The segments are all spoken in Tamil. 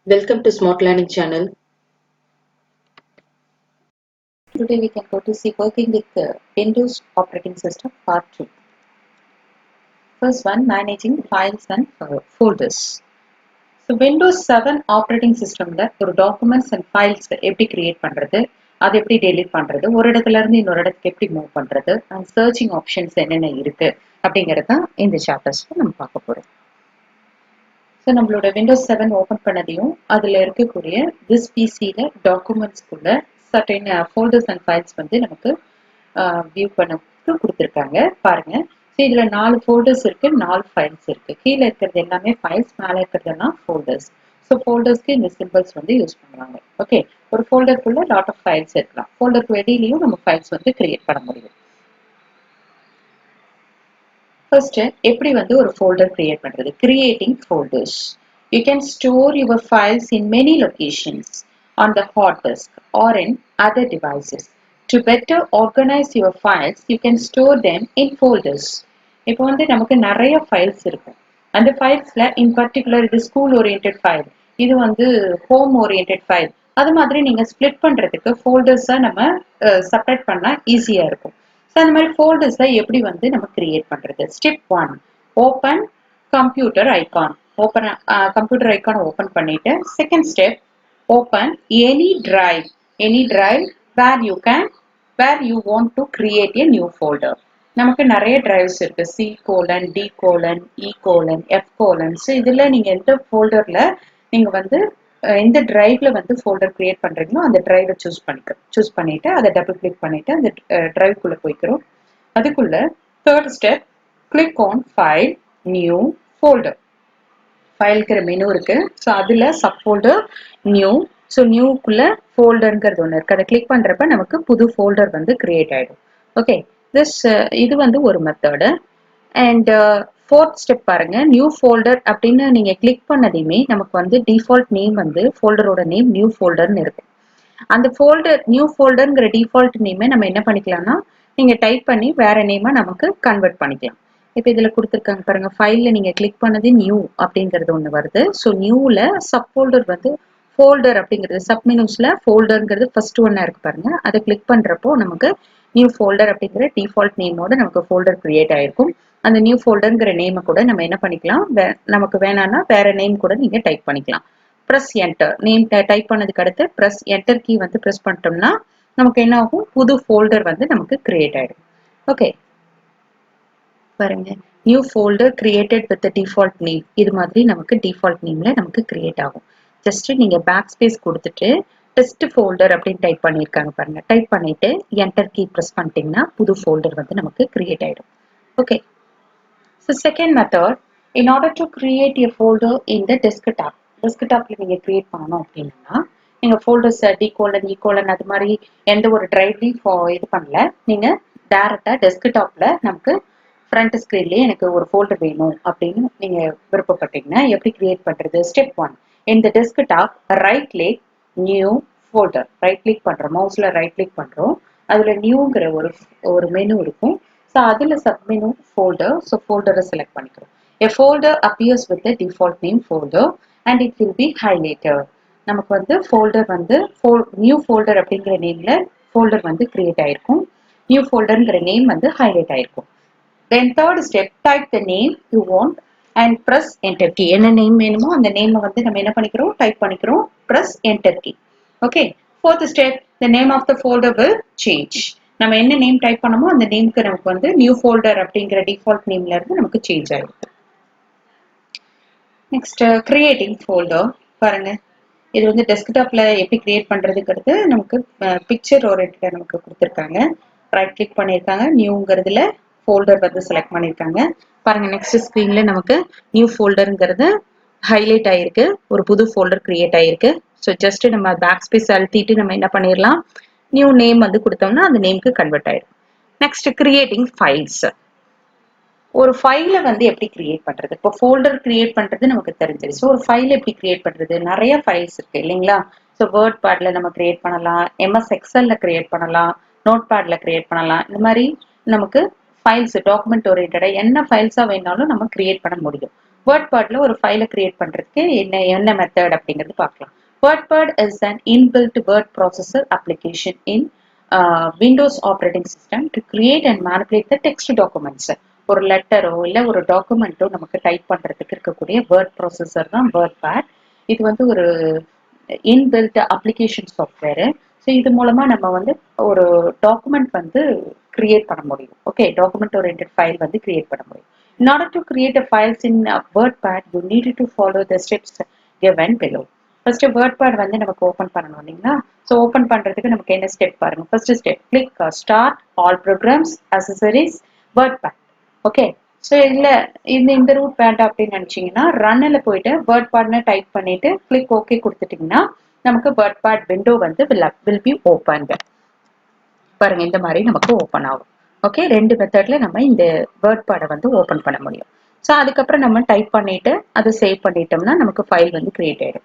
Welcome to Smart Learning channel. Today we can go to see working with the Windows operating system part 2. First one, managing files and folders. So Windows 7 operating system ஒரு documents and files எப்படி create பண்றது, அதை எப்படி delete பண்றது, ஒரு இடத்துல இருந்து இன்னொரு இடத்துக்கு எப்படி மூவ் பண்றது, and searching options என்னென்ன இருக்கு அப்படிங்கறத இந்த சாப்டர்ஸ்ல நம்ம பார்க்க போறோம். ஸோ நம்மளோட விண்டோஸ் 7 ஓப்பன் பண்ணதையும் அதில் இருக்கக்கூடிய திஸ் பிசியில் டாக்குமெண்ட்ஸ்குள்ள சர்டைன் ஃபோல்டர்ஸ் அண்ட் ஃபைல்ஸ் வந்து நமக்கு வியூ பண்ணக்கு கொடுத்துருக்காங்க பாருங்க. ஸோ இதில் 4 ஃபோல்டர்ஸ் இருக்கு, 4 ஃபைல்ஸ் இருக்கு. கீழே இருக்கிறது எல்லாமே ஃபைல்ஸ், மேலே இருக்கிறதெல்லாம் ஃபோல்டர்ஸ். ஸோ ஃபோல்டர்ஸ்க்கு இந்த சிம்பிள்ஸ் வந்து யூஸ் பண்ணுவாங்க. ஓகே, ஒரு ஃபோல்டருக்குள்ள லாட் ஆஃப் ஃபைல்ஸ் இருக்கலாம். ஃபோல்டருக்கு வெளியிலையும் நம்ம ஃபைல்ஸ் வந்து கிரியேட் பண்ண முடியும். First, எப்படி வந்து ஒரு folder create பண்றது? Creating folders. You can store your files in many locations on the hard disk or in other devices. To better organize your files, you can store them in folders. இப்போ வந்து நமக்கு நிறைய files இருக்கும். அந்த filesல in particular இது school oriented file, இது வந்து home oriented file. அது மாதிரி நீங்க split பண்றதுக்கு folders நம்ம separate பண்ணா ஈஸியா இருக்கும். ஸோ அந்த மாதிரி ஃபோல்டர்ஸை எப்படி வந்து நம்ம கிரியேட் பண்ணுறது? Step 1, open computer icon. Computer icon open பண்ணிட்டு second step, open any drive where you want to create a new folder. நமக்கு நிறைய டிரைவ்ஸ் இருக்கு, C:, D:, E:, F:. So இதில் நீங்கள் எந்த ஃபோல்டரில் நீங்கள் வந்து எந்த டிரைவ்ல வந்து ஃபோல்டர் கிரியேட் பண்றீங்களோ அந்த டிரைவை சூஸ் பண்ணிட்டு அதை டபுள் கிளிக் பண்ணிட்டு அந்த டிரைவ்க்குள்ள போய்க்கிறோம். அதுக்குள்ள third step, click on file, new folder. ஃபைலுக்கிற மெனு இருக்கு. ஸோ அதுல சப் ஃபோல்டர், நியூ. ஸோ நியூக்குள்ள ஃபோல்டருங்கிறது ஒன்று இருக்கு. அதை கிளிக் பண்றப்ப நமக்கு புது ஃபோல்டர் வந்து கிரியேட் ஆயிடும். ஓகே, இது வந்து ஒரு மெத்தடு. அண்ட் ஃபோர்த் ஸ்டெப் பாருங்க, நியூ ஃபோல்டர் அப்படின்னு நீங்க கிளிக் பண்ணதையுமே நமக்கு வந்து டிஃபால்ட் நேம் வந்து ஃபோல்டரோட நேம் நியூ ஃபோல்டர்னு இருக்கு. அந்த ஃபோல்டர் நியூ ஃபோல்டர்ங்கிற டிஃபால்ட் நேமை நம்ம என்ன பண்ணிக்கலாம்னா நீங்க டைப் பண்ணி வேற நேமா நமக்கு கன்வெர்ட் பண்ணிக்கலாம். இப்போ இதுல கொடுத்துருக்காங்க பாருங்க, ஃபைல்ல நீங்க கிளிக் பண்ணது நியூ அப்படிங்கிறது ஒன்று வருது. ஸோ நியூல சப் ஃபோல்டர் வந்து ஃபோல்டர் அப்படிங்கிறது சப்மெனுஸ்ல ஃபோல்டருங்கிறது ஃபர்ஸ்ட் ஒன்னா இருக்கு பாருங்க. அதை கிளிக் பண்றப்போ நமக்கு நியூ ஃபோல்டர் அப்படிங்கிற டிஃபால்ட் நேமோட நமக்கு ஃபோல்டர் கிரியேட் ஆயிருக்கும். அந்த நியூ ஃபோல்டர்ங்கிற நேமை கூட நம்ம என்ன பண்ணிக்கலாம், நமக்கு வேணாம்னா வேற நேம் கூட நீங்க டைப் பண்ணிக்கலாம். ப்ரெஸ் என்டர், நேம் டைப் பண்ணதுக்கு அடுத்து ப்ரெஸ் என்டர் கீ வந்து ப்ரெஸ் பண்ணிட்டோம்னா நமக்கு என்ன ஆகும், புது ஃபோல்டர் வந்து நமக்கு கிரியேட் ஆயிடும். ஓகே பாருங்க, new folder created with default name. இது மாதிரி நமக்கு டிஃபால்ட் நேம்ல நமக்கு கிரியேட் ஆகும். ஜஸ்ட் நீங்க பேக் ஸ்பேஸ் கொடுத்துட்டு டெஸ்ட் ஃபோல்டர் அப்படின்னு டைப் பண்ணியிருக்காங்க பாருங்க. டைப் பண்ணிட்டு என்டர் கீ ப்ரெஸ் பண்ணிட்டீங்கன்னா புது ஃபோல்டர் வந்து நமக்கு கிரியேட் ஆயிடும். Okay, so second method, in order to create a folder in the டெஸ்க்டாப்ல நீங்க கிரியேட் பண்ணணும் அப்படின்னா நீங்க ஃபோல்டர்ஸ் D:, E:, அது மாதிரி எந்த ஒரு டிரைவ்லையும் இது பண்ணல. நீங்க டைரக்டா டெஸ்க்டாப்ல நமக்கு ஃப்ரண்ட் ஸ்கிரீன்லயே எனக்கு ஒரு ஃபோல்டர் வேணும் அப்படின்னு நீங்க விருப்பப்பட்டீங்கன்னா எப்படி கிரியேட் பண்றது? ஸ்டெப் 1, இந்த desktop right click, new folder. Right click பண்றோம், மவுஸ்ல ரைட் கிளிக் பண்றோம். அதுல நியூங்கிற ஒரு மெனு இருக்கும். ஸோ அதுல சப்மெனு ஃபோல்டர். ஸோ ஃபோல்டரை செலக்ட் பண்ணிக்கிறோம். A folder appears with the default name folder and it will be highlighted. நமக்கு வந்து ஃபோல்டர் வந்து நியூ ஃபோல்டர் அப்படிங்கிற நேம்ல ஃபோல்டர் வந்து கிரியேட் ஆயிருக்கும். நியூ ஃபோல்டர்ங்கிற நேம் வந்து ஹைலைட் ஆயிருக்கும். Then third step, type the name you want and press enter key. என்ன நேம் வேணுமோ அந்த நேமை வந்து நம்ம என்ன பண்ணிக்கிறோம், டைப் பண்ணிக்கிறோம். press enter key. Okay, fourth step, the name of the folder will change. நம்ம என்ன நேம் டைப் பண்ணமோ அந்த நேம்க்கு நமக்கு வந்து நியூ ஃபோல்டர் அப்படிங்கிற டிஃபால்ட் நேம்ல இருந்து நமக்கு சேஞ்ச் ஆயிருக்கு. நெக்ஸ்ட் கிரியேட்டிங் ஃபோல்டர் பாருங்க. இது வந்து டெஸ்க்டாப்ல எப்படி கிரியேட் பண்றதுங்கிறது நமக்கு பிக்சர் ஓரியன்டா நமக்கு கொடுத்துருக்காங்க. ரைட் கிளிக் பண்ணியிருக்காங்க, நியூங்கிறதுல ஃபோல்டர் வந்து செலக்ட் பண்ணியிருக்காங்க பாருங்க. நெக்ஸ்ட் ஸ்கிரீன்ல நமக்கு நியூ ஃபோல்டருங்கிறது ஹைலைட் ஆயிருக்கு, ஒரு புது ஃபோல்டர் கிரியேட் ஆயிருக்கு. ஸோ ஜஸ்ட் நம்ம பேக் ஸ்பேஸ் அழுத்திட்டு நம்ம என்ன பண்ணிடலாம், நியூ நேம் வந்து கொடுத்தோம்னா அந்த நேம்க்கு கன்வெர்ட் ஆயிடும். Next creating files. ஒரு ஃபைலை வந்து எப்படி கிரியேட் பண்றது? இப்போ ஃபோல்டர் கிரியேட் பண்றது நமக்கு தெரிஞ்சிருச்சு. ஒரு ஃபைல் எப்படி கிரியேட் பண்றது? நிறைய ஃபைல்ஸ் இருக்கு இல்லைங்களா? ஸோ வேர்ட் பேட்ல நம்ம கிரியேட் பண்ணலாம், MS எக்ஸல்ல கிரியேட் பண்ணலாம், நோட் பேட்ல கிரியேட் பண்ணலாம். இந்த மாதிரி நமக்கு ஃபைல்ஸ் டாக்குமெண்ட் ஓரியன்டா என்ன ஃபைல்ஸா வேணாலும் நம்ம கிரியேட் பண்ண முடியும். வேர்ட்பேட்ல ஒரு ஃபைலை கிரியேட் பண்றதுக்கு என்ன மெத்தட் அப்படிங்கிறது பார்க்கலாம். வேர்ட்பேட் is an inbuilt word processor application in Windows operating system to create and manipulate the text documents. ஒரு லெட்டரோ இல்ல ஒரு டாக்குமெண்ட்டோ நமக்கு டைப் பண்றதுக்கு இருக்கக்கூடிய வேர்ட் ப்ராசஸர் தான் வேர்ட்பேட். இது வந்து ஒரு இன்பில்ட் அப்ளிகேஷன் சாஃப்ட்வேர். ஸோ இது மூலமா நம்ம வந்து ஒரு டாக்குமெண்ட் வந்து கிரியேட் பண்ண முடியும். ஓகே, டாக்குமெண்ட் ஓரியன்டட் ஃபைல் வந்து கிரியேட் பண்ண முடியும். In order to create a files in WordPad, you need to follow the steps given below. First, WordPad வந்து நமக்கு ஓபன் பண்ணணும் இல்லைங்களா? ஸோ ஓபன் பண்றதுக்கு நமக்கு என்ன ஸ்டெப் பாருங்க. First step, click start all programs accessories WordPad. Okay, so இதுல இந்த ரூட் வேண்டாம் அப்படின்னு நினைச்சீங்கன்னா ரன்னில் போயிட்டு வேர்ட்பேட்னு டைப் பண்ணிட்டு கிளிக் ஓகே கொடுத்துட்டீங்கன்னா நமக்கு வேர்ட்பேட் விண்டோ வந்து will be opened. பாருங்க இந்த மாதிரி நமக்கு ஓப்பன் ஆகும். ஓகே, ரெண்டு மெத்தட்ல நம்ம இந்த வேர்ட்பேடை வந்து ஓப்பன் பண்ண முடியும். ஸோ அதுக்கப்புறம் நம்ம டைப் பண்ணிட்டு அதை சேவ் பண்ணிட்டோம்னா நமக்கு ஃபைல் வந்து கிரியேட் ஆயிடும்.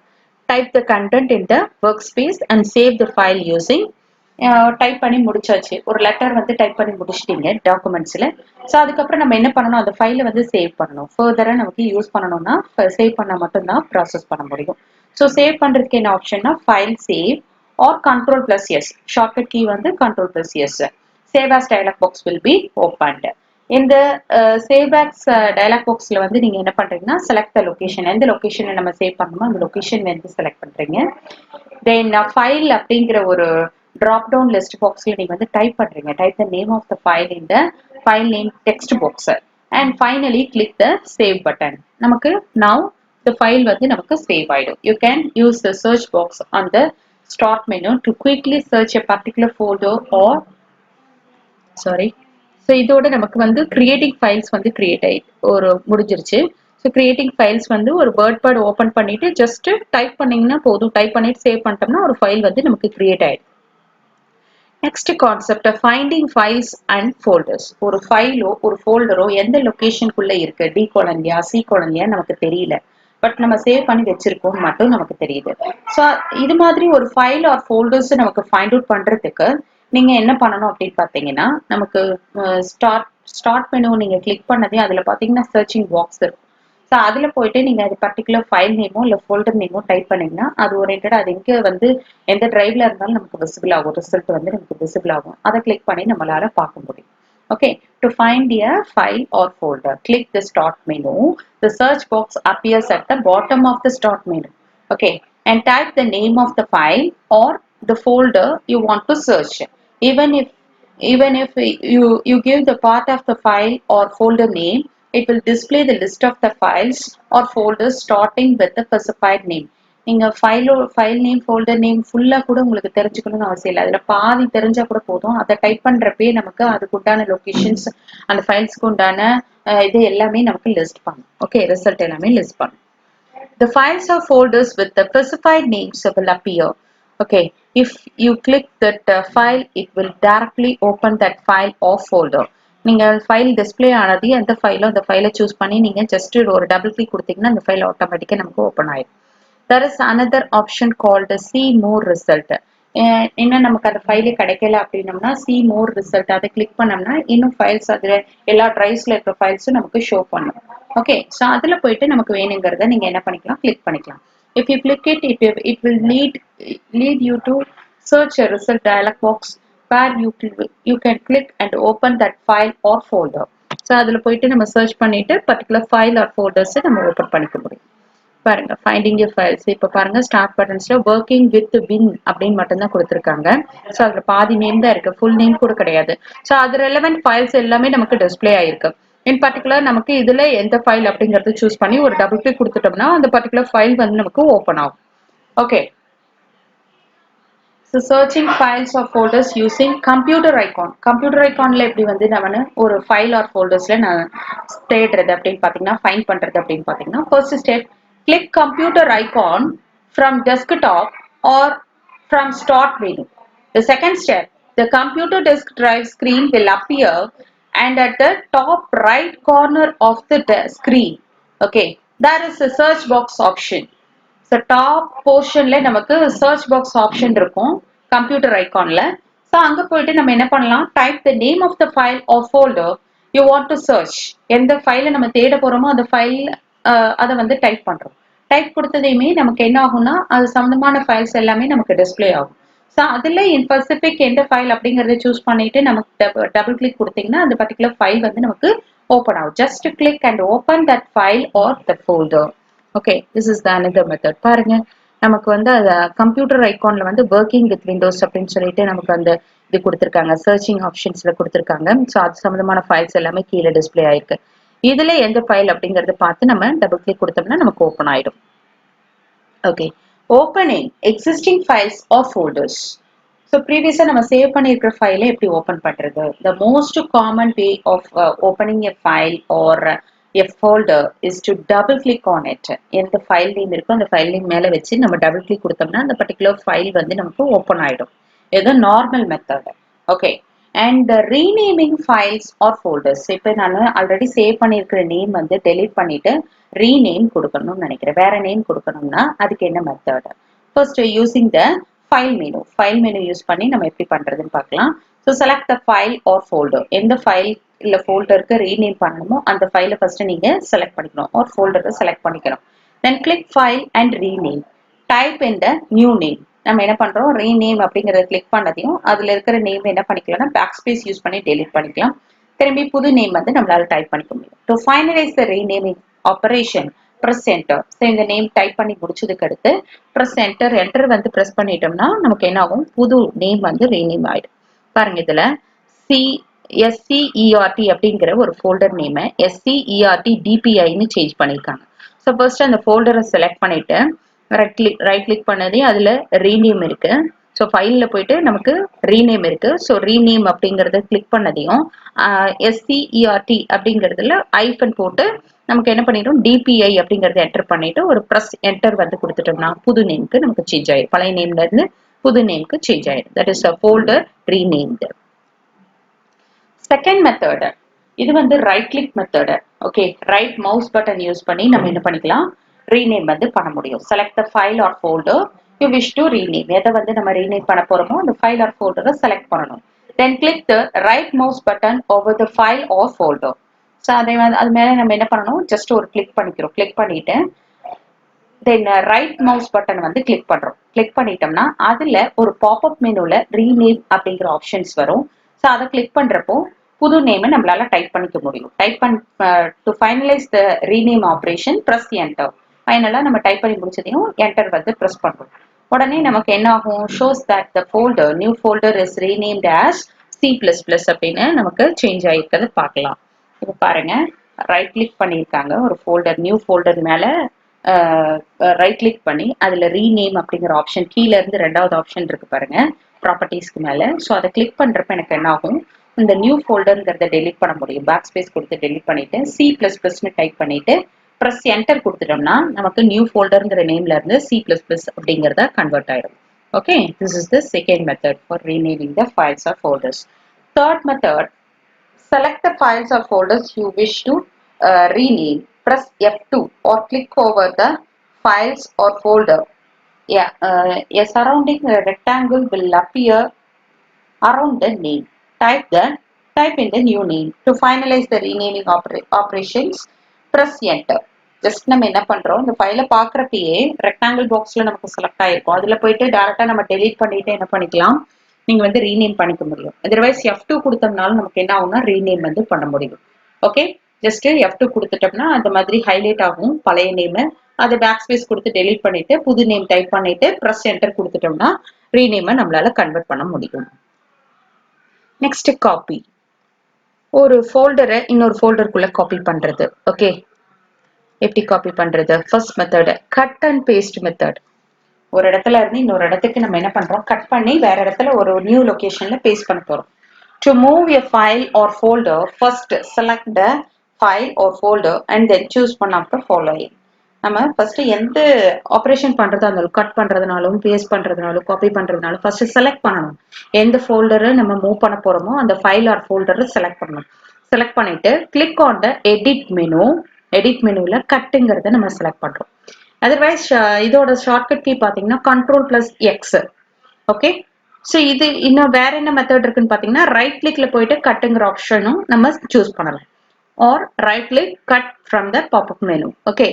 Type the content in the work space and save the file using. Type பண்ணி முடிச்சாச்சு, ஒரு லெட்டர் வந்து டைப் பண்ணி முடிச்சிட்டீங்க டாக்குமெண்ட்ஸ்ல. ஸோ அதுக்கப்புறம் நம்ம என்ன பண்ணணும், அந்த ஃபைலை வந்து சேவ் பண்ணணும். ஃபர்தரா நமக்கு யூஸ் பண்ணணும்னா சேவ் பண்ணா மட்டும்தான் ப்ராசஸ் பண்ண முடியும். ஸோ சேவ் பண்றதுக்கு என்ன ஆப்ஷன்னா file save or Ctrl+S. Shortcut key வந்து Ctrl+S. Save as dialog box will be opened. இந்த save as dialog boxல வந்து நீங்க என்ன பண்றீங்கன்னா select the location. எந்த லொகேஷன்ல நம்ம சேவ் பண்ணணுமோ அந்த லொகேஷன் வந்து செலக்ட் பண்றீங்க. Then file அப்படிங்கிற ஒரு drop down list boxல நீங்க வந்து டைப் பண்றீங்க. Type the name of the file in the file name text box. And finally click the save button. நமக்கு now the file வந்து நமக்கு save ஆயிடும். You can use the search box on the start menu to quickly search a particular folder or so இதோட நமக்கு வந்து creating files வந்து create ஆயி ஒரு முடிஞ்சிருச்சு. ஸோ கிரியேட்டிங் ஃபைல்ஸ் வந்து ஒரு வேர்ட்பேட் ஓப்பன் பண்ணிட்டு ஜஸ்ட் டைப் பண்ணீங்கன்னா போதும், டைப் பண்ணிட்டு சேவ் பண்ணிட்டோம்னா ஒரு ஃபைல் வந்து நமக்கு கிரியேட் ஆயிடும். Next concept finding files and folders. ஒரு ஃபைலோ ஒரு ஃபோல்டரோ எந்த லொகேஷனுக்குள்ள இருக்கு, டி கோலன்யா சி கோலன்யா நமக்கு தெரியல, பட் நம்ம சேவ் பண்ணி வச்சிருக்கோம் மட்டும் நமக்கு தெரியுது. ஸோ இது மாதிரி ஒரு ஃபைல் ஆர் ஃபோல்டர்ஸ் நமக்கு ஃபைண்ட் அவுட் பண்றதுக்கு நீங்க என்ன பண்ணணும் அப்படின்னு பாத்தீங்கன்னா நமக்கு ஸ்டார்ட் மெனு நீங்க கிளிக் பண்ணதே அதுல பாத்தீங்கன்னா சர்ச்சிங் பாக்ஸ் இருக்கும். ஸோ அதுல போயிட்டு நீங்க அது பர்டிகுலர் ஃபைல் நேமோ இல்ல ஃபோல்டர் நேமோ டைப் பண்ணீங்கன்னா அது ஓரியன்டா அது எங்க வந்து எந்த டிரைவ்ல இருந்தாலும் நமக்கு விசிபிள் ஆகும், ரிசல்ட் வந்து நமக்கு விசிபிள் ஆகும். அதை கிளிக் பண்ணி நம்மளால பார்க்க முடியும். Okay, to find a file or folder, click the start menu. The search box appears at the bottom of the start menu. Okay, and type the name of the file or the folder you want to search. Even if you give the part of the file or folder name, it will display the list of the files or folders starting with the specified name. நீங்க ஃபைல் நேம் ஃபோல்டர் நேம் ஃபுல்லா கூட உங்களுக்கு தெரிஞ்சுக்கணும்னு அவசியம் இல்லை. அதுல பாதி தெரிஞ்சா கூட போதும். அதை டைப் பண்றப்பே நமக்கு அதுக்கு உண்டான லொகேஷன்ஸ் அந்த ஃபைல்ஸ்க்கு உண்டான இது எல்லாமே நமக்கு லிஸ்ட் பண்ணும். ஓகே, ரிசல்ட் எல்லாமே லிஸ்ட் பண்ணும். The files or folders with the specified names will appear. Okay, if you click that file, it will directly open that file or folder. நீங்க ஃபைல் டிஸ்பிளே ஆனது எந்த ஃபைலோ அந்த ஃபைலை சூஸ் பண்ணி நீங்க ஜஸ்ட் ஒரு டபுள் கிளிக் கொடுத்தீங்கன்னா அந்த ஃபைல் ஆட்டோமேட்டிக்கா நமக்கு ஓப்பன் ஆயிடும். There is another option called see more result. என்ன நமக்கு அந்த ஃபைலே கிடைக்கல அப்படின்னம்னா see more result அதை கிளிக் பண்ணோம்னா இன்னும் ஃபைல்ஸ் அதுல எல்லா டிரைவ்ஸ்ல இருக்கிற ஃபைல்ஸும் நமக்கு ஷோ பண்ணும். ஓகே, ஸோ அதுல போயிட்டு நமக்கு வேணுங்கிறத நீங்க என்ன பண்ணிக்கலாம், கிளிக் பண்ணிக்கலாம். If you click it will lead you to search a result dialog box where you can click and open that file or folder. So அதுல போயிட்டு நம்ம சர்ச் பண்ணிட்டு பர்டிகுலர் ஃபைல் ஆர் ஃபோல்டர்ஸ் நம்ம ஓப்பன் பண்ணிக்க முடியும். பாருங்க ஃபைண்டிங் யூர் ஃபைல்ஸ். இப்போ பாருங்க ஸ்டார்ட் பட்டன்ஸ்ல ஒர்க்கிங் வித் பின் அப்படின்னு மட்டும்தான் கொடுத்துருக்காங்க. ஸோ அதுல பாதி நேம் தான் இருக்கு, ஃபுல் நேம் கூட கிடையாது. ஸோ அது ரெலவென்ட் ஃபைல்ஸ் எல்லாமே நமக்கு டிஸ்பிளே ஆயிருக்கு. இன் பர்டிகுலர் நமக்கு இதுல எந்த ஃபைல் அப்படிங்கறது சூஸ் பண்ணி ஒரு டபுள் கிளிக் கொடுத்துட்டோம்னா அந்த பர்டிகுலர் ஃபைல் வந்து நமக்கு ஓப்பன் ஆகும். Okay, so searching files or folders using computer icon. Computer iconல எப்படி வந்து நம்ம ஒரு ஃபைல் ஆர் ஃபோல்டர்ஸ்ல நான் தேடுறது அப்படின்னு பாத்தீங்கன்னா ஃபைண்ட் பண்றது அப்படின்னு பாத்தீங்கன்னா first step, click computer icon from desktop or from start menu. The second step, the computer disk drive screen will appear and at the top right corner of the screen, okay, there is a search box option. So top portionல நமக்கு search box option இருக்கும் கம்ப்யூட்டர் ஐகான்ல. ஸோ அங்க போயிட்டு நம்ம என்ன பண்ணலாம், type the name of the file or folder you want to search. எந்த ஃபைலை நம்ம தேட போறோமோ அந்த ஃபைல் அதை வந்து டைப் பண்றோம். டைப் கொடுத்ததையுமே நமக்கு என்ன ஆகும்னா அது சம்பந்தமான ஃபைல்ஸ் எல்லாமே நமக்கு டிஸ்ப்ளே ஆகும். ஸோ அதில் இன் ஸ்பெசிஃபிக் எந்த ஃபைல் அப்படிங்கறத சூஸ் பண்ணிட்டு நமக்கு டபுள் கிளிக் கொடுத்தீங்கன்னா அந்த பர்டிகுலர் ஃபைல் வந்து நமக்கு ஓப்பன் ஆகும். Just click and open that file R the folder. Okay, this is the another method. பாருங்க, நமக்கு வந்து அந்த கம்ப்யூட்டர் ஐகான்ல வந்து ஒர்க்கிங் வித் விண்டோஸ் அப்படின்னு சொல்லிட்டு நமக்கு அந்த இது கொடுத்துருக்காங்க, சர்ச்சிங் ஆப்ஷன்ஸ்ல கொடுத்துருக்காங்க. ஸோ அது சம்பந்தமான ஃபைல்ஸ் எல்லாமே கீழே டிஸ்ப்ளே ஆயிருக்கு. இதுல எந்த ஃபைல் அப்படிங்கறத பார்த்து நம்ம டபுள் கிளிக் கொடுத்தோம்னா நமக்கு ஓப்பன் ஆயிடும். Okay, opening existing files or folders. So ப்ரீவியஸாக நம்ம சேவ் பண்ணியிருக்கிற ஃபைலை எப்படி ஓப்பன் பண்ணுறது? The most common way of opening a file or a folder is to double click on it. எந்த ஃபைல் நேம் இருக்கோ அந்த ஃபைல் நேம் மேலே வச்சு நம்ம டபுள் கிளிக் கொடுத்தோம்னா அந்த பர்டிகுலர் ஃபைல் வந்து நமக்கு ஓப்பன் ஆகிடும். இது normal method. Okay, and renaming files or folders. இப்போ நான் ஆல்ரெடி சேவ் பண்ணியிருக்கிற நேம் வந்து டெலீட் பண்ணிட்டு ரீநேம் கொடுக்கணும்னு நினைக்கிறேன், வேற நேம் கொடுக்கணும்னா அதுக்கு என்ன method? First using the file menu use பண்ணி நம்ம எப்படி பண்றதுன்னு பார்க்கலாம். So select the file or folder. எந்த ஃபைல் இல்லை ஃபோல்டருக்கு ரீநேம் பண்ணணுமோ அந்த ஃபைலை ஃபர்ஸ்ட் நீங்க செலக்ட் பண்ணிக்கணும், ஆர் ஃபோல்டரை செலக்ட் பண்ணிக்கணும். தென் click file and rename. Type in the new name. நம்ம என்ன பண்றோம், ரீநேம் அப்படிங்கறத கிளிக் பண்ணதையும் அதுல இருக்கிற நேம் என்ன பண்ணிக்கலாம்னா பேக் ஸ்பேஸ் யூஸ் பண்ணி டெலிட் பண்ணிக்கலாம். திரும்பி புது நேம் வந்து நம்மளால டைப் பண்ணிக்க முடியும். To finalise the renaming operation press enter. So இந்த நேம் டைப் பண்ணி முடிச்சதுக்கு அடுத்து press enter. என்டர் வந்து press பண்ணிட்டோம்னா நமக்கு என்ன ஆகும், புது நேம் வந்து ரீநேம் ஆயிடும். பாருங்க, இதுல SCERT அப்படிங்கிற ஒரு ஃபோல்டர் நேமை SCERT-DPIன்னு சேஞ்ச் பண்ணியிருக்காங்க. ஸோ ஃபர்ஸ்ட் அந்த ஃபோல்டரை செலக்ட் பண்ணிட்டு ரைட் கிளிக் பண்ணதே அதுல ரீநேம் இருக்கு. ஸோ ஃபைல்ல போயிட்டு நமக்கு ரீநேம் இருக்கு. ஸோ ரீநேம் அப்படிங்கறத கிளிக் பண்ணதையும் SCERT அப்படிங்கறதுல ஐஃபன் போட்டு நமக்கு என்ன பண்ணிடும், DPI அப்படிங்கறத என்டர் பண்ணிட்டு ஒரு ப்ரெஸ் என்டர் வந்து கொடுத்துட்டோம்னா புது நேம்க்கு நமக்கு சேஞ்ச் ஆயிடும். பழைய நேம்ல இருந்து புது நேம்க்கு சேஞ்ச் ஆயிடும். That is a folder renamed. Second method, இது வந்து right click method. Okay, right mouse button use பண்ணி நம்ம என்ன பண்ணிக்கலாம், ரீநேம் வந்து பண்ண முடியும். Select the file or folder you wish to rename. எதை வந்து நம்ம ரீநேம் பண்ண போறோமோ அந்த ஃபைல் ஆர் ஃபோல்டரை செலக்ட் பண்ணணும். தென் click the right mouse button over the file or folder. So அதை வந்து அது மேலே நம்ம என்ன பண்ணணும், ஜஸ்ட் ஒரு கிளிக் பண்ணிக்கிறோம். கிளிக் பண்ணிட்டு தென் ரைட் மவுஸ் பட்டன் வந்து கிளிக் பண்றோம். கிளிக் பண்ணிட்டோம்னா அதுல ஒரு பாப்அப் மெனுல ரீநேம் அப்படிங்கிற ஆப்ஷன்ஸ் வரும். ஸோ அதை கிளிக் பண்றப்போ புது நேமை நம்மளால டைப் பண்ணிக்க முடியும். Type to finalise the rename operation press enter. ஃபைனலாக நம்ம டைப் பண்ணி முடிச்சதையும் என்டர் வந்து ப்ரெஸ் பண்றோம். உடனே நமக்கு என்ன ஆகும், shows that the folder new folder is renamed as C++ அப்படின்னு நமக்கு சேஞ்ச் ஆகிருக்கிறத பார்க்கலாம். இப்போ பாருங்க, ரைட் கிளிக் பண்ணியிருக்காங்க, ஒரு ஃபோல்டர் நியூ ஃபோல்டர் மேல ரைட் கிளிக் பண்ணி அதுல ரீநேம் அப்படிங்கிற ஆப்ஷன் கீழே இருந்து ரெண்டாவது ஆப்ஷன் இருக்கு பாருங்க, ப்ராப்பர்ட்டிஸ்க்கு மேல. ஸோ அதை கிளிக் பண்றப்ப எனக்கு என்ன ஆகும், இந்த நியூ ஃபோல்டர்ங்கிறத டெலிட் பண்ண முடியும். பேக் ஸ்பேஸ் கொடுத்து டெலிட் பண்ணிட்டு C++ன்னு டைப் பண்ணிட்டு ப்ரெஸ் என்டர் கொடுத்துட்டோம்னா நமக்கு நியூ ஃபோல்டர்ங்கிற நேம்ல இருந்து C++ அப்படிங்கிறத கன்வெர்ட் ஆயிடும். Okay, this is the second method for renaming the files or folders. Third method, select the files or folders you wish to rename. Press F2 or click over the files or folder. Yeah, a surrounding rectangle will appear around the name. Type in the new name. To finalize the renaming operations, press enter. Just நம்ம என்ன பண்றோம், இந்த ஃபைலை பார்க்குறப்பயே ரெக்டாங்கிள் பாக்ஸ்ல நமக்கு செலக்ட் ஆயிருக்கும். அதுல போயிட்டு டேரக்டா நம்ம டெலீட் பண்ணிட்டு என்ன பண்ணிக்கலாம், நீங்க வந்து ரீநேம் பண்ணிக்க முடியும். அதர்வைஸ் F2 கொடுத்தோம்னாலும் நமக்கு என்ன ஆகும்னா ரீநேம் வந்து பண்ண முடியும். ஓகே, ஜஸ்ட் F2 கொடுத்துட்டோம்னா அந்த மாதிரி ஹைலைட் ஆகும் பழைய நேம். அதை பேக் ஸ்பேஸ் கொடுத்து டெலீட் பண்ணிட்டு புது நேம் டைப் பண்ணிட்டு ப்ரெஸ் என்டர் கொடுத்துட்டோம்னா ரீநேமை நம்மளால கன்வெர்ட் பண்ண முடியும். Next copy. ஒரு ஃபோல்டரை இன்னொரு ஃபோல்டருக்குள்ள காப்பி பண்றது. ஓகே, எப்படி காப்பி பண்றது? First method cut and paste method. ஒரு இடத்துல இருந்து இன்னொரு இடத்துக்கு நம்ம என்ன பண்றோம், கட் பண்ணி வேற இடத்துல ஒரு நியூ லொகேஷன்ல பேஸ்ட் பண்ண போறோம். To move a file or folder first select the file or folder and then choose one of the following. நம்ம ஃபர்ஸ்ட் எந்த ஆப்ரேஷன் பண்றதா இருந்தாலும், கட் பண்றதுனாலும் பேஸ்ட் பண்றதுனாலும் காப்பி பண்றதுனாலும் ஃபர்ஸ்ட் செலக்ட் பண்ணணும். எந்த ஃபோல்டரை நம்ம மூவ் பண்ண போறோமோ அந்த ஃபைல் ஆர் ஃபோல்டரை செலக்ட் பண்ணணும். செலக்ட் பண்ணிட்டு click on the edit menu. Edit மெனுல கட்டுங்கிறத நம்ம செலக்ட் பண்றோம். அதர்வைஸ் இதோட ஷார்ட்கட் கீ பாத்தீங்கன்னா Ctrl+X. ஓகே, ஸோ இது இன்னும் வேற என்ன மெத்தட் இருக்குன்னு பாத்தீங்கன்னா ரைட் கிளிக்ல போயிட்டு கட்டுங்கிற ஆப்ஷனும் நம்ம சூஸ் பண்ணலாம். or right click cut from the pop-up menu. Okay,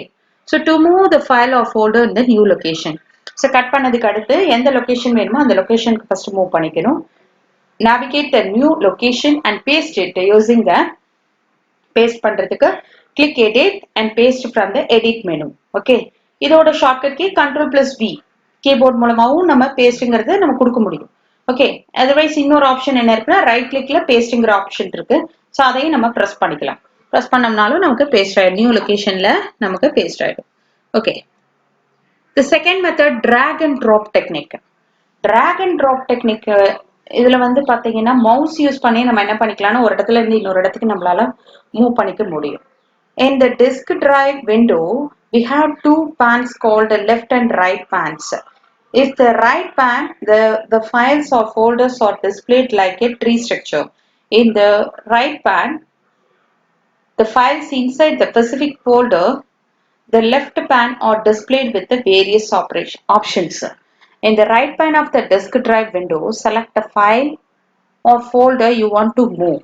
so to move the file or folder in the new location, so cut பண்ணதுக்கு அடுத்து எந்த location வேணுமோ அந்த locationக்கு first move பண்ணிக்கணும். Navigate the new location and paste it using the paste பண்றதுக்கு click edit and paste from the edit menu. Okay, இதோட shortcut key Ctrl+V keyboard மூலமாவும் நம்ம pasteங்கிறது நம்ம கொடுக்க முடியும். Okay, otherwise இன்னொரு ஆப்ஷன் என்ன இருக்குன்னா ரைட் கிளிக்ல பேஸ்ட்ங்கிற ஆப்ஷன் இருக்கு. சோ அதையும் நம்ம பிரஸ் பண்ணிக்கலாம். பிரஸ் பண்ணோம்னாலும் நமக்கு பேஸ்ட் ஆயிடும். நியூ லொகேஷன்ல நமக்கு பேஸ்ட் ஆயிடும். Okay, the second method drag and drop technique. Drag and drop technique இதுல வந்து பாத்தீங்கன்னா மவுஸ் யூஸ் பண்ணி நம்ம என்ன பண்ணிக்கலாம்னா ஒரு இடத்துல இருந்து இன்னொரு இடத்துக்கு நம்மளால மூவ் பண்ணிக்க முடியும். In the disk drive window, we have two pans called the left and right pans. If the right pan, the files or folders are displayed like a tree structure. In the right pan, the files inside the specific folder, the left pan are displayed with the various options. In the right pane of the disk drive window, select the file or folder you want to move.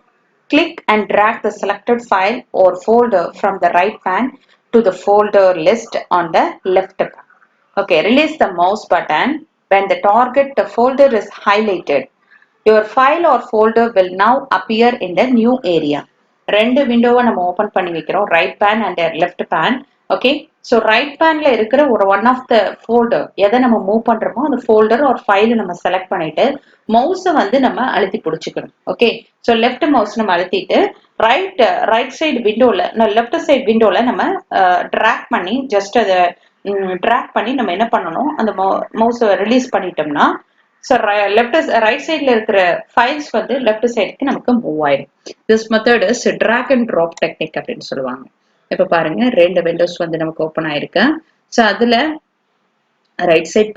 Click and drag the selected file or folder from the right pane to the folder list on the left pane. Okay, release the mouse button when the target folder is highlighted. Your file or folder will now appear in the new area. ரெண்டு விண்டோவை நம்ம ஓபன் பண்ணி வைக்கிறோம், right pane and left pane. Okay, so right பேன்ல இருக்கிற ஒரு ஒன் ஆஃப் த ஃபோல்டர் எதை நம்ம மூவ் பண்றோமோ அந்த ஃபோல்டர் ஒரு ஃபைலை நம்ம செலக்ட் பண்ணிட்டு மவுஸை வந்து நம்ம அழுத்தி பிடிச்சிக்கணும். ஓகே, ஸோ லெஃப்ட் மவுஸ் நம்ம அழுத்திட்டு ரைட் சைடு விண்டோல லெஃப்ட் சைடு விண்டோல நம்ம ட்ராக் பண்ணி ஜஸ்ட் அதை ட்ராக் பண்ணி நம்ம என்ன பண்ணணும், அந்த மவுஸை ரிலீஸ் பண்ணிட்டோம்னா ஸோ ரைட் சைட்ல இருக்கிற ஃபைல்ஸ் வந்து லெஃப்ட் சைடுக்கு நமக்கு மூவ் ஆயிடும். This method is drag and drop technique அப்படின்னு சொல்லுவாங்க. இப்ப பாருங்க ரெண்டு விண்டோஸ் வந்து நமக்கு ஓப்பன் ஆயிருக்கு. ஸோ அதுல ரைட் சைட்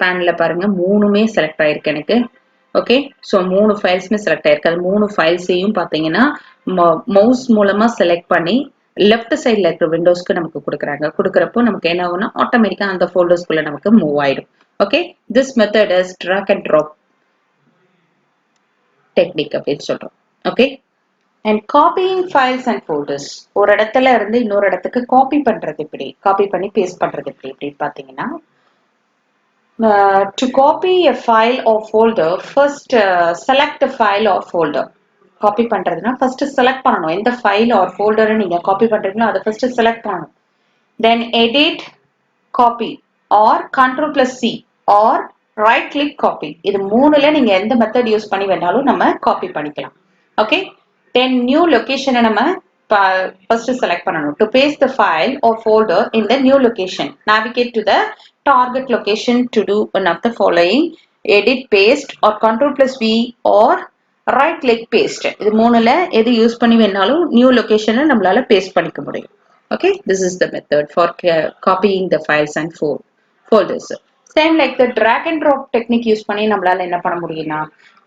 பேன்ல பாருங்க மூணுமே செலக்ட் ஆயிருக்கு எனக்கு. ஓகே, ஸோ மூணு ஃபைல்ஸுமே செலக்ட் ஆயிருக்கு. அது மூணு ஃபைல்ஸையும் பார்த்தீங்கன்னா மவுஸ் மூலமா செலக்ட் பண்ணி லெஃப்ட் சைட்ல இருக்கிற விண்டோஸ்க்கு நமக்கு கொடுக்குறாங்க. கொடுக்குறப்போ நமக்கு என்ன ஆகும்னா ஆட்டோமேட்டிக்கா அந்த ஃபோல்டர்ஸ்குள்ள நமக்கு மூவ் ஆயிடும். Okay, this method is drag and drop technique அப்படின்னு சொல்றோம். Okay, and copying files and folders. ஒரு இடத்துல இருந்து இன்னொரு இடத்துக்கு காப்பி பண்றது எப்படி, காப்பி பண்ணி பேஸ்ட் பண்றது எப்படி பாத்தீங்கன்னா to copy a file or folder, first select a file or folder. Copy பண்றதுன்னா first select பண்ணணும், எந்த ஃபைல் or folder நீங்க காப்பி பண்றீங்களோ அதை first select பண்ணணும். Then edit, copy or Ctrl+C or right click copy. இது மூணுல நீங்க எந்த மெத்தட் யூஸ் பண்ணி வேணாலும் நம்ம காப்பி பண்ணிக்கலாம். ஓகே, then new location நம்ம first select பண்ணணும். To paste the file or folder in the new location, navigate to the target location to do one of the following: edit, paste or Ctrl+V or right click paste. இது மூணுல எது யூஸ் பண்ணி வேணாலும் நியூ லொகேஷனை நம்மளால பேஸ்ட் பண்ணிக்க முடியும். Okay, this is the method for copying the files and folders. Same like the drag and drop technique use பண்ணி நம்மளால என்ன பண்ண முடியும்னா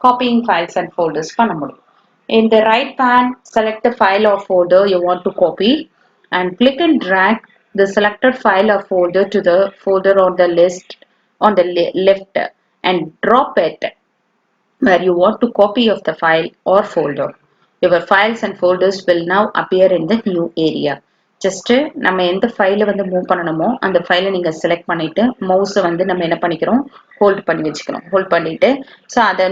copying files and folders பண்ண முடியும். In the right pan, select the file or folder you want to copy and click and drag the selected file or folder to the folder on the list on the left and drop it where you want to copy of the file or folder. Your files and folders will now appear in the new area. Just நம்ம எந்த ஃபைலை வந்து மூவ் பண்ணணுமோ அந்த ஃபைலை நீங்க செலக்ட் பண்ணிட்டு மவுஸை வந்து நம்ம என்ன பண்ணிக்கிறோம், ஹோல்ட் பண்ணி வச்சுக்கணும். ஹோல்ட் பண்ணிட்டு ஸோ அதை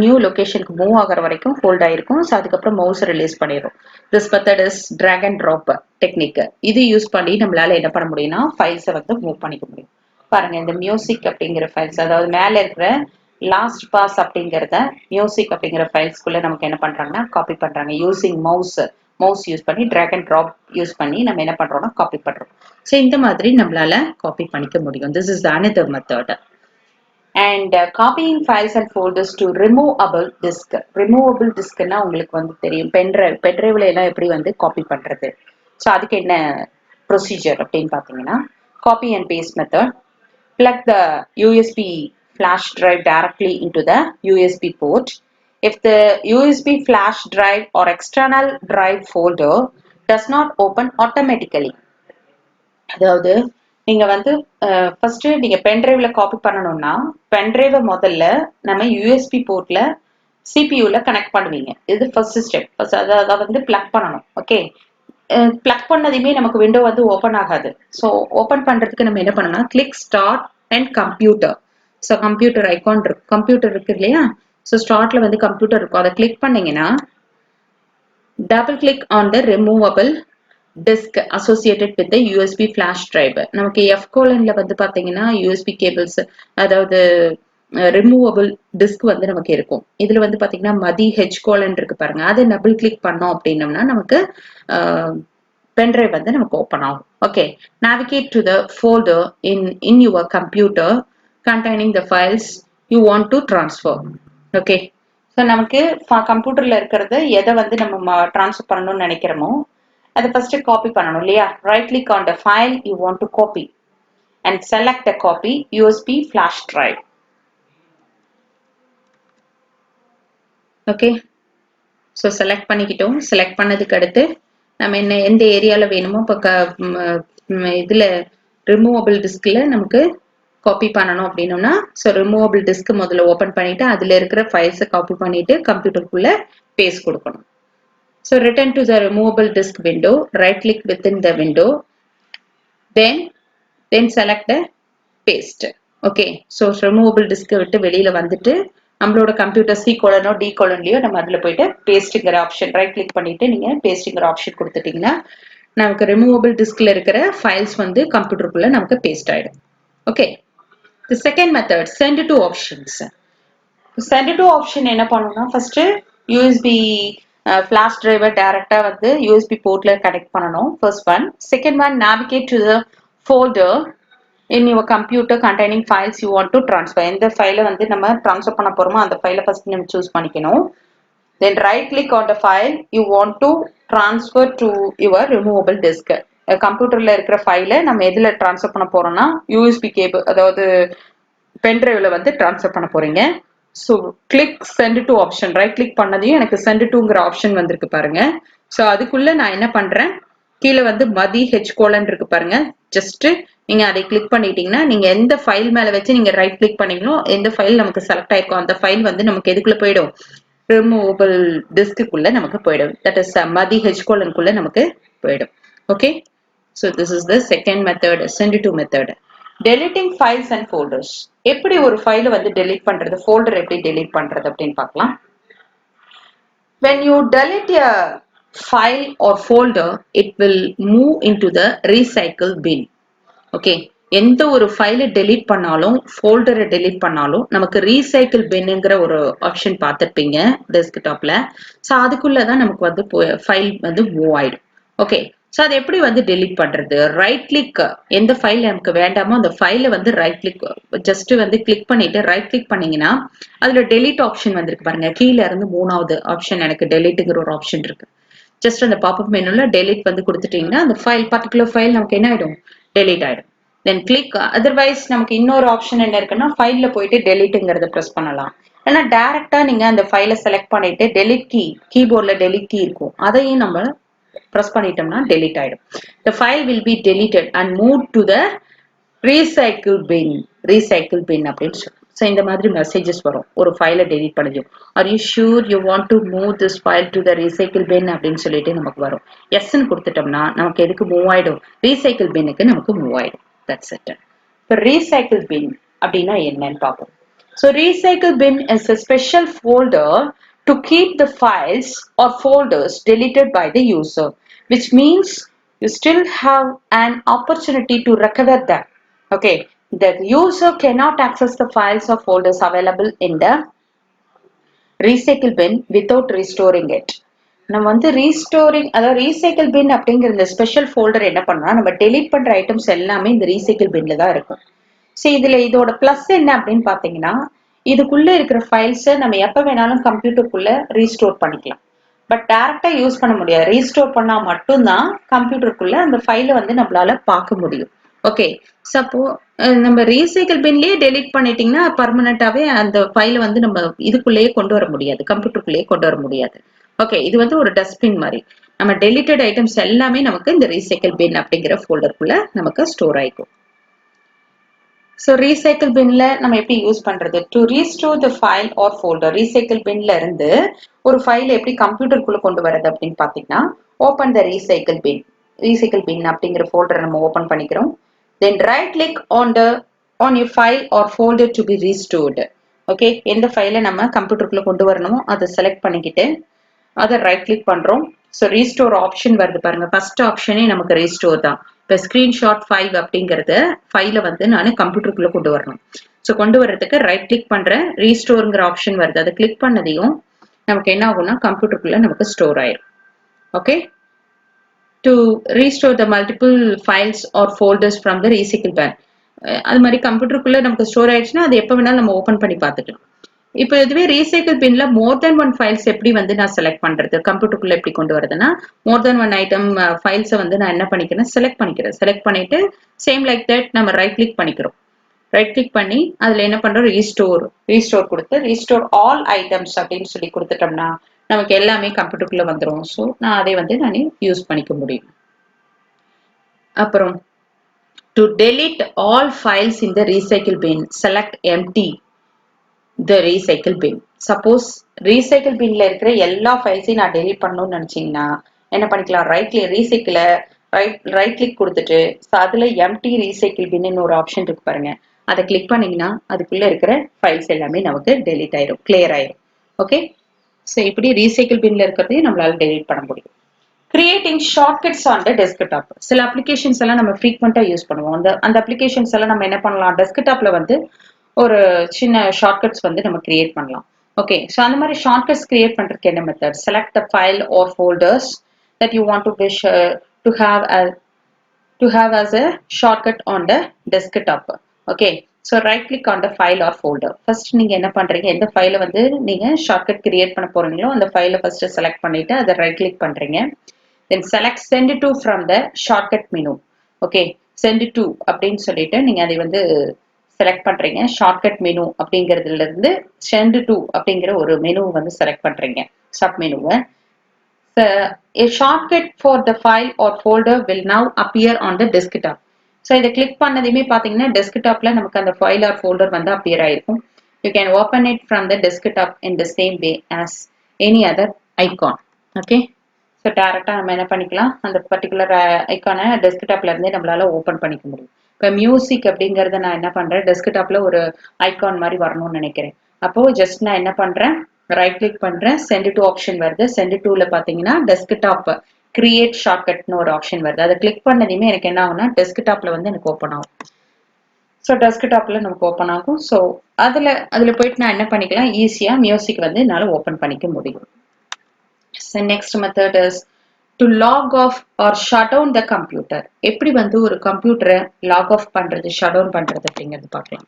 நியூ லொகேஷனுக்கு மூவ் ஆகிற வரைக்கும் ஹோல்ட் ஆயிருக்கும். ஸோ அதுக்கப்புறம் மவுஸை ரிலீஸ் பண்ணிடும். This method is drag and drop technique. இது யூஸ் பண்ணி நம்மளால என்ன பண்ண முடியும்னா ஃபைல்ஸை வந்து மூவ் பண்ணிக்க முடியும். பாருங்க, இந்த மியூசிக் அப்படிங்கிற ஃபைல்ஸ், அதாவது மேல இருக்கிற லாஸ்ட் பாஸ் அப்படிங்கிறத மியூசிக் அப்படிங்கிற ஃபைல்ஸ்குள்ள நமக்கு என்ன பண்றாங்கன்னா காப்பி பண்றாங்க. யூசிங் மவுஸ் யூஸ் பண்ணி டிராக் அண்ட் ட்ராப் யூஸ் பண்ணி நம்ம என்ன பண்றோம்னா காப்பி பண்றோம். ஸோ இந்த மாதிரி நம்மளால காப்பி பண்ணிக்க முடியும். This is another method. And copying files and folders to removable disk. Removable diskனா உங்களுக்கு வந்து தெரியும், பென்ட்ரைவ்ல எல்லாம் எப்படி வந்து காப்பி பண்றது. ஸோ அதுக்கு என்ன ப்ரொசீஜர் அப்படின்னு பார்த்தீங்கன்னா copy and paste method. Plug the USB flash drive directly into the USB port. If the USB flash drive or external drive folder does not open automatically, அதாவது நீங்க வந்து ஃபர்ஸ்ட் நீங்க பென்ட்ரைவ்ல காப்பி பண்ணணும்னா பென்ட்ரைவை முதல்ல நம்ம USB போர்ட்ல சிபியூல கனெக்ட் பண்ணுவீங்க. இது ஃபர்ஸ்ட் ஸ்டெப். அதை வந்து பிளக் பண்ணணும். ஓகே, பிளக் பண்ணதுமே நமக்கு விண்டோ வந்து ஓப்பன் ஆகாது. ஸோ ஓப்பன் பண்றதுக்கு நம்ம என்ன பண்ணணும்னா click start and computer. So computer icon இருக்கு, கம்ப்யூட்டர் இருக்கு இல்லையா? ஸோ ஸ்டார்ட்ல வந்து கம்ப்யூட்டர் இருக்கும். அதை கிளிக் பண்ணீங்கன்னா double click on the removable disk associated with the USB flash drive. நமக்கு F colonல வந்து பாத்தீங்கன்னா USB cables, அதாவது ரிமூவபிள் டிஸ்க் வந்து நமக்கு இருக்கும். இதுல வந்து பாத்தீங்கன்னா மதி H colon இருக்கு பாருங்க, அதை டபுள் கிளிக் பண்ணோம் அப்படின்னம்னா நமக்கு பென்ட்ரைவ் வந்து நமக்கு ஓப்பன் ஆகும். Okay, navigate to the folder in your computer containing the files you want to transfer. Okay, so நமக்கு கம்ப்யூட்டர்ல இருக்கிறது எதை வந்து நம்ம ட்ரான்ஸ்ஃபர் பண்ணணும்னு நினைக்கிறோமோ அதை ஃபர்ஸ்ட் காப்பி பண்ணணும் இல்லையா? Right click on the file you want to copy and select the copy USB flash drive. Okay, so select பண்ணிக்கிட்டோம். செலக்ட் பண்ணதுக்கு அடுத்து நம்ம என்ன எந்த ஏரியாவில் வேணுமோ இப்போ இதில் ரிமூவபிள் டிஸ்கில் நமக்கு காப்பி பண்ணணும் அப்படின்னோம்னா, ஸோ ரிமூவபிள் டிஸ்க் முதல்ல ஓப்பன் பண்ணிட்டு அதில் இருக்கிற ஃபைல்ஸை காப்பி பண்ணிட்டு கம்ப்யூட்டருக்குள்ளே பேஸ்ட் கொடுக்கணும். So return to the removable disk window, right click within the window, then select the paste. Okay, so removable disk விட்டு வெளியில வந்துட்டு நம்மளோட கம்ப்யூட்டர் C colonோ D colonலயோ நம்ம அதில் போயிட்டு பேஸ்ட்ங்கிற ஆப்ஷன் ரைட் கிளிக் பண்ணிட்டு நீங்க பேஸ்ட்ங்கிற ஆப்ஷன் கொடுத்துட்டீங்கன்னா நமக்கு ரிமூவபிள் டிஸ்க்ல இருக்கிற ஃபைல்ஸ் வந்து கம்ப்யூட்டருக்குள்ள நமக்கு பேஸ்ட் ஆயிடும். Okay, the second method, send to options. send to option என்ன பண்ணணும்னா ஃபர்ஸ்ட் USB flash drive டைரக்டா வந்து USB போர்ட்ல கனெக்ட் பண்ணணும். First one. Second one, navigate to the folder in your computer containing files you want to transfer. எந்த ஃபைலை வந்து நம்ம ட்ரான்ஸ்ஃபர் பண்ண போறோமோ அந்த ஃபைலை ஃபர்ஸ்ட் நம்ம சூஸ் பண்ணிக்கணும். then right click on the file you want to transfer to your removable disk. கம்ப்யூட்டர்ல இருக்கிற ஃபைலை நம்ம எதுல ட்ரான்ஸ்ஃபர் பண்ண போறோம்னா USB கேபிள், அதாவது பென்ட்ரைவ்ல வந்து ட்ரான்ஸ்ஃபர் பண்ண போறீங்க. So click send to option, right click பண்ணதையும் எனக்கு சென்ட் டுங்கிற ஆப்ஷன் வந்திருக்கு பாருங்க. ஸோ அதுக்குள்ள நான் என்ன பண்றேன், கீழே வந்து மதி H colon இருக்கு பாருங்க, ஜஸ்ட் நீங்க அதை கிளிக் பண்ணிட்டீங்கன்னா நீங்க எந்த ஃபைல் மேல வச்சு நீங்க ரைட் கிளிக் பண்ணீங்களோ எந்த ஃபைல் நமக்கு செலக்ட் ஆயிருக்கோ அந்த ஃபைல் வந்து நமக்கு எதுக்குள்ள போயிடும், ரிமூவபிள் டிஸ்க்குள்ள நமக்கு போயிடும். தட் இஸ் மதி H colon குள்ள நமக்கு போயிடும். Okay, so this is the second method, send to method. Deleting files and folders. எப்படி ஒரு ஃபைலை வந்து டெலீட் பண்றது, ஃபோல்டர் எப்படி டெலீட் பண்றது அப்படின்னு பார்க்கலாம். when you delete a file or folder it will move into the recycle bin. Okay, எந்த ஒரு ஃபைலை டெலீட் பண்ணாலும் ஃபோல்டரை டெலீட் பண்ணாலும் நமக்கு ரீசைக்கிள் பின்னுங்கிற ஒரு ஆப்ஷன் பார்த்துருப்பீங்க டெஸ்க்டாப்ல. ஸோ அதுக்குள்ளதான் நமக்கு வந்து ஃபைல் வந்து மூவ் ஆயிடும். ஓகே, ஸோ அதை எப்படி வந்து டெலீட் பண்றது, ரைட் கிளிக், எந்த ஃபைல் நமக்கு வேண்டாமோ அந்த ஃபைலை வந்து ரைட் கிளிக் ஜஸ்ட் வந்து கிளிக் பண்ணிட்டு ரைட் கிளிக் பண்ணீங்கன்னா அதுல டெலீட் ஆப்ஷன் வந்திருக்கு பாருங்க. கீழே இருந்து மூணாவது ஆப்ஷன் எனக்கு டெலீட்டுங்கிற ஒரு ஆப்ஷன் இருக்கு. ஜஸ்ட் அந்த பாப்அப் மெனுல டெலீட் வந்து கொடுத்துட்டீங்கன்னா அந்த ஃபைல், பர்டிகுலர் ஃபைல் நமக்கு என்ன ஆயிடும், டெலீட் ஆயிடும். தென் கிளிக், அதர்வைஸ் நமக்கு இன்னொரு ஆப்ஷன் என்ன இருக்குன்னா ஃபைல்ல போயிட்டு டெலீட்டுங்கிறத ப்ரெஸ் பண்ணலாம். ஏன்னா டைரக்டா நீங்க அந்த ஃபைலை செலக்ட் பண்ணிட்டு டெலிட் கீ, கீபோர்ட்ல டெலிட் கீ இருக்கும், அதையும் நம்ம ப்ரெஸ் பண்ணிட்டோம்னா டெலீட் ஆயிடும். the file will be deleted and moved to the recycle bin. recycle bin அப்படின்னு சொல்லி ஸோ இந்த மாதிரி மெசேஜஸ் வரும் ஒரு ஃபைலை டெலீட் பண்ணது. Are you sure you want to move this file to the recycle bin அப்படின்னு சொல்லிட்டு நமக்கு வரும். எஸ்ன்னு கொடுத்துட்டோம்னா நமக்கு எதுக்கு மூவ் ஆயிடும், ரீசைக்கிள் பின்னுக்கு நமக்கு மூவ் ஆயிடும். That's it. இப்போ ரீசைக்கிள் பின் அப்படின்னா என்னன்னு பார்ப்போம். So recycle bin is a special folder to keep the files or folders deleted by the user, which means you still have an opportunity to recover them. Okay, the user cannot access the files or folders available in the recycle bin without restoring it. நம்ம வந்து ரீஸ்டோரிங், அதாவது ரீசைக்கிள் பின் அப்படிங்கிற இந்த ஸ்பெஷல் ஃபோல்டர் என்ன பண்ணா நம்ம டெலீட் பண்ற ஐட்டம்ஸ் எல்லாமே இந்த ரீசைக்கிள் பின்ல தான் இருக்கும். சரி, இதுல இதோட பிளஸ் என்ன அப்படின்னு பாத்தீங்கன்னா இதுக்குள்ள இருக்கிற ஃபைல்ஸை நம்ம எப்ப வேணாலும் கம்ப்யூட்டருக்குள்ள ரீஸ்டோர் பண்ணிக்கலாம். பட் டைரக்டா யூஸ் பண்ண முடியாது. ரீஸ்டோர் பண்ணா மட்டும்தான் கம்ப்யூட்டருக்குள்ள அந்த ஃபைலை வந்து நம்மளால பார்க்க முடியும். ஓகே, சப்போ நம்ம ரீசைக்கிள் பின்லயே டெலீட் பண்ணிட்டீங்கன்னா பர்மனண்டாவே அந்த ஃபைலை வந்து நம்ம இதுக்குள்ளேயே கொண்டு வர முடியாது, கம்ப்யூட்டருக்குள்ளேயே கொண்டு வர முடியாது. ஓகே, இது வந்து ஒரு டஸ்ட்பின் மாதிரி. நம்ம டெலிட்டட் ஐட்டம்ஸ் எல்லாமே நமக்கு இந்த ரீசைக்கிள் பின் அப்படிங்கிற ஃபோல்டருக்குள்ள நமக்கு ஸ்டோர் ஆயிக்கும். ஸோ ரீசைக்கிள் பின்ல நம்ம எப்படி யூஸ் பண்றது to restore the file or folder recycle பின்ல இருந்து ஒரு ஃபைல் எப்படி கம்ப்யூட்டருக்குள்ள கொண்டு வரது அப்படின்னு பாத்தீங்கன்னா ஓபன் த ரீசைக்கிள் பின் அப்படிங்கிற ஃபோல்டரை நம்ம ஓபன் பண்ணிக்கிறோம் then right click on your file or folder to be restored okay எந்த ஃபைலை நம்ம கம்ப்யூட்டருக்குள்ள கொண்டு வரணுமோ அதை செலக்ட் பண்ணிக்கிட்டு அதை ரைட் கிளிக் பண்றோம் ஸோ ரீஸ்டோர் ஆப்ஷன் வருது பாருங்க ஃபர்ஸ்ட் ஆப்ஷனே நமக்கு ரீஸ்டோர் தான் இப்போ ஸ்கிரீன்ஷாட் 5 அப்படிங்கறது ஃபைலை வந்து நான் கம்ப்யூட்டருக்குள்ள கொண்டு வரணும் ஸோ கொண்டு வர்றதுக்கு ரைட் கிளிக் பண்றேன் ரீஸ்டோருங்கிற ஆப்ஷன் வருது அதை கிளிக் பண்ணதையும் நமக்கு என்ன ஆகும்னா கம்ப்யூட்டருக்குள்ள நமக்கு ஸ்டோர் ஆயிரும் okay to restore the multiple files or folders from the recycle bin அது மாதிரி கம்ப்யூட்டருக்குள்ள நமக்கு ஸ்டோர் ஆயிடுச்சுன்னா அது எப்போ வேணாலும் நம்ம ஓப்பன் பண்ணி பார்த்துக்கலாம் இப்போ இதுவே ரீசைக்கிள் பின்ல மோர் தென் ஒன் ஃபைல்ஸ் எப்படி வந்து நான் செலக்ட் பண்றது கம்ப்யூட்டருக்குள்ள எப்படி கொண்டு வரதுன்னா மோர் தென் ஒன் ஐட்டம் ஃபைல்ஸை வந்து நான் என்ன பண்ணிக்கிறேன் செலக்ட் பண்ணிட்டு சேம் லைக் தட் நம்ம ரைட் கிளிக் பண்ணிக்கிறோம் ரைட் கிளிக் பண்ணி அதுல என்ன பண்றோம் ரீஸ்டோர் கொடுத்து ரீஸ்டோர் ஆல் ஐட்டம்ஸ் அப்படின்னு சொல்லி கொடுத்துட்டோம்னா நமக்கு எல்லாமே கம்ப்யூட்டருக்குள்ள வந்துடும் ஸோ நான் அதை வந்து நான் யூஸ் பண்ணிக்க முடியும் அப்புறம் to delete all files in the recycle bin select empty the recycle bin suppose recycle பின்ல இருக்கிற எல்லா ஃபைல்ஸையும் நான் டெலீட் பண்ணணும்னு நினைச்சீங்கன்னா என்ன பண்ணிக்கலாம் ரைட் கிளிக் கொடுத்துட்டு அதுல எம்டி ரீசைக்கிள் பின்னு ஒரு ஆப்ஷன் இருக்கு பாருங்க அதை கிளிக் பண்ணீங்கன்னா அதுக்குள்ள இருக்கிற ஃபைல்ஸ் எல்லாமே நமக்கு டெலீட் ஆயிரும் கிளியர் ஆயிரும் ஓகே ஸோ இப்படி ரீசைக்கிள் பின்ல இருக்கிறதையும் நம்மளால டெலீட் பண்ண முடியும் creating shortcuts on the desktop சில அப்ளிகேஷன்ஸ் எல்லாம் நம்ம ஃப்ரீக்வெண்டா யூஸ் பண்ணுவோம் அந்த அப்ளிகேஷன்ஸ் எல்லாம் நம்ம என்ன பண்ணலாம் டெஸ்க்டாப்ல வந்து ஒரு சின்ன ஷார்ட்கட்ஸ் வந்து நம்ம கிரியேட் பண்ணலாம் ஓகே ஸோ அந்த மாதிரி ஷார்ட்கட்ஸ் கிரியேட் பண்றதுக்கு என்ன method select the file R folders that you want to wish to have as a shortcut on the desktop okay so right click on the file or folder first நீங்க என்ன பண்றீங்க எந்த ஃபைலை வந்து நீங்க ஷார்ட்கட் கிரியேட் பண்ண போறீங்களோ அந்த ஃபைலை ஃபர்ஸ்ட் செலக்ட் பண்ணிட்டு அதை ரைட் கிளிக் பண்றீங்க then select send to from the shortcut menu okay send to அப்படின்னு சொல்லிட்டு நீங்க அதை வந்து செலக்ட் பண்றீங்க ஷார்ட்கட் மெனு அப்படிங்கிறதுல இருந்து send to அப்படிங்கிற ஒரு மெனு வந்து செலக்ட் பண்றீங்க sub மெனுவை a shortcut for the file or folder will now appear on the desktop so இதை கிளிக் பண்ணதையுமே பாத்தீங்கன்னா டெஸ்க்டாப்ல நமக்கு அந்த ஃபைல் ஆர் ஃபோல்டர் வந்து அப்பியர் ஆயிருக்கும் you can open it from the desktop in the same way as any other icon okay so டேரெக்டாக நம்ம என்ன பண்ணிக்கலாம் அந்த பர்டிகுலர் ஐக்கானை டெஸ்க்டாப்ல இருந்தே நம்மளால ஓப்பன் பண்ணிக்க முடியும் இப்போ மியூசிக் அப்படிங்கறத நான் என்ன பண்றேன் டெஸ்க்டாப்ல ஒரு ஐக்கான் மாதிரி வரணும்னு நினைக்கிறேன் அப்போ ஜஸ்ட் நான் என்ன பண்றேன் ரைட் கிளிக் பண்றேன் சென்ட் டு ஆப்ஷன் வருது சென்ட் டுல பாத்தீங்கன்னா டெஸ்க்டாப் கிரியேட் ஷார்ட்கட்னு ஒரு ஆப்ஷன் வருது அதை கிளிக் பண்ணதையுமே எனக்கு என்ன ஆகும்னா டெஸ்க்டாப்ல வந்து எனக்கு ஓப்பன் ஆகும் ஸோ டெஸ்க்டாப்ல நமக்கு ஓப்பன் ஆகும் ஸோ அதுல போயிட்டு நான் என்ன பண்ணிக்கலாம் ஈஸியா மியூசிக் வந்து என்னால் ஓப்பன் பண்ணிக்க முடியும் So next method is to log off or shut down the computer. எப்படி வந்து ஒரு கம்ப்யூட்டரை லாக் ஆஃப் பண்றது ஷட் டவுன் பண்றது அப்படிங்கிறது பார்க்கலாம்.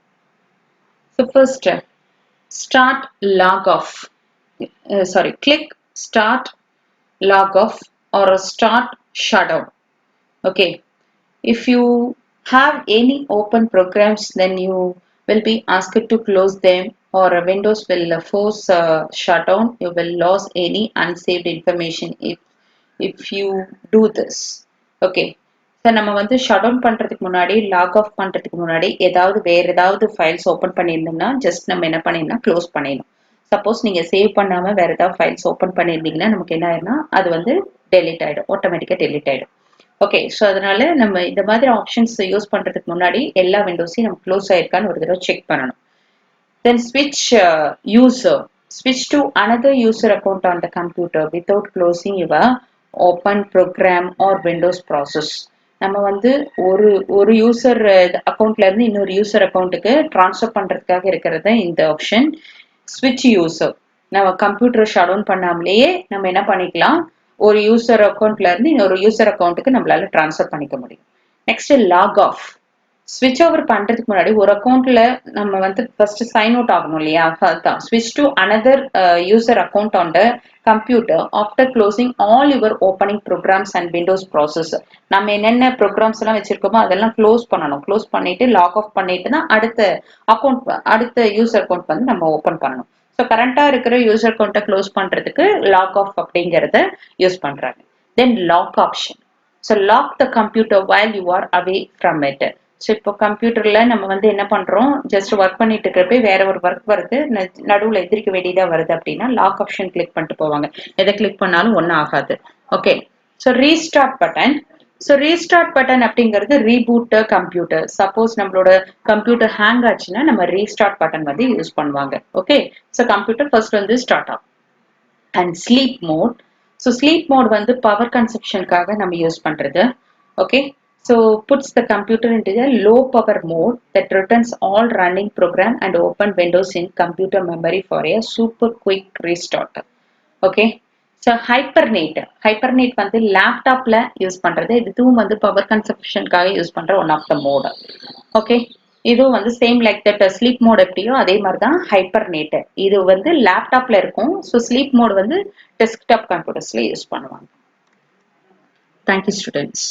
So first start log off. Click start log off or start shutdown. Okay. If you have any open programs, then you will be asked to close them or Windows will force shutdown. You will lose any unsaved information if you do this. Okay. So நம்ம வந்து ஷட் டவுன் பண்றதுக்கு முன்னாடி லாக் ஆஃப் பண்றதுக்கு முன்னாடி வேற ஏதாவது ஃபைல்ஸ் ஓபன் பண்ணியிருந்தோம்னா ஜஸ்ட் நம்ம என்ன பண்ணிடணும் க்ளோஸ் பண்ணிடணும் சப்போஸ் நீங்க சேவ் பண்ணாம வேற ஏதாவது ஃபைல்ஸ் ஓபன் பண்ணியிருந்தீங்கன்னா நமக்கு என்ன ஆயிரும்னா அது வந்து டெலீட் ஆயிடும் ஆட்டோமேட்டிக்கா டெலீட் ஆயிடும் ஓகே ஸோ அதனால நம்ம இந்த மாதிரி ஆப்ஷன்ஸ் யூஸ் பண்றதுக்கு முன்னாடி எல்லா விண்டோஸையும் நம்ம க்ளோஸ் ஆயிருக்கான்னு ஒரு தடவை செக் பண்ணணும் தென் switch to another user account on the computer without closing your open program or Windows process நம்ம வந்து ஒரு யூசர் அக்கௌண்ட்ல இருந்து இன்னொரு யூசர் அக்கௌண்ட்டுக்கு ட்ரான்ஸ்ஃபர் பண்றதுக்காக இருக்கிறது இந்த ஆப்ஷன் ஸ்விட்ச் யூசர் நம்ம கம்ப்யூட்டர் ஷட் டவுன் பண்ணாமலேயே நம்ம என்ன பண்ணிக்கலாம் ஒரு யூசர் அக்கௌண்ட்ல இருந்து இன்னொரு யூசர் அக்கௌண்ட்டுக்கு நம்மளால ட்ரான்ஸ்ஃபர் பண்ணிக்க முடியும் நெக்ஸ்ட் லாக் ஆஃப் ஸ்விட்ச் ஓவர் பண்றதுக்கு முன்னாடி ஒரு அக்கௌண்ட்ல நம்ம வந்து ஃபர்ஸ்ட் சைன் அவுட் ஆகணும் இல்லையா அதுதான் ஸ்விட்ச் to another user account on the computer after closing all your opening programs and windows process நம்ம என்னென்ன ப்ரோக்ராம்ஸ் எல்லாம் வச்சிருக்கோமோ அதெல்லாம் க்ளோஸ் பண்ணணும் க்ளோஸ் பண்ணிட்டு லாக் ஆஃப் பண்ணிட்டு தான் அடுத்த யூசர் அக்கௌண்ட் வந்து நம்ம ஓப்பன் பண்ணணும் ஸோ கரண்டா இருக்கிற யூசர் அக்கௌண்ட்டை க்ளோஸ் பண்றதுக்கு லாக் ஆஃப் அப்படிங்கறத யூஸ் பண்றாங்க then lock option so lock the computer while you are away from it so இப்போ கம்ப்யூட்டர்ல நம்ம வந்து என்ன பண்றோம், ஜஸ்ட் ஒர்க் பண்ணிட்டு இருக்கிறப்ப வேற ஒரு ஒர்க் வருது, நடுவுல எந்திரிக்க வேண்டியதா வருது அப்படின்னா லாக் ஆப்ஷன் கிளிக் பண்ணிட்டு போவாங்க. எதை கிளிக் பண்ணாலும் ஒன்றும் ஆகாது. Okay, so restart button. So restart button அப்படிங்கிறது ரீபூட் கம்ப்யூட்டர். சப்போஸ் நம்மளோட கம்ப்யூட்டர் ஹேங் ஆச்சுன்னா நம்ம ரீஸ்டார்ட் பட்டன் வந்து யூஸ் பண்ணுவாங்க. ஓகே, ஸோ கம்ப்யூட்டர் ஃபர்ஸ்ட் வந்து ஸ்டார்ட் ஆகும். And sleep mode. So sleep mode வந்து பவர் கன்சப்ஷனுக்காக நம்ம யூஸ் பண்றது. Okay, so puts the computer into a low power mode that returns all running program and open windows in computer memory for a super quick restart. Okay, so hibernate வந்து லேப்டாப்ல யூஸ் பண்றது. இதுவும் வந்து பவர் கன்சப்ஷனுக்காக யூஸ் பண்ற one of the mode. Okay, இதுவும் வந்து same like that sleep mode எப்படியோ அதே மாதிரி தான் ஹைப்பர்நேட். இது வந்து லேப்டாப்ல இருக்கும். ஸோ ஸ்லீப் மோட் வந்து டெஸ்க்டாப் கம்ப்யூட்டர்ஸ்ல யூஸ் பண்ணுவாங்க. Thank you students.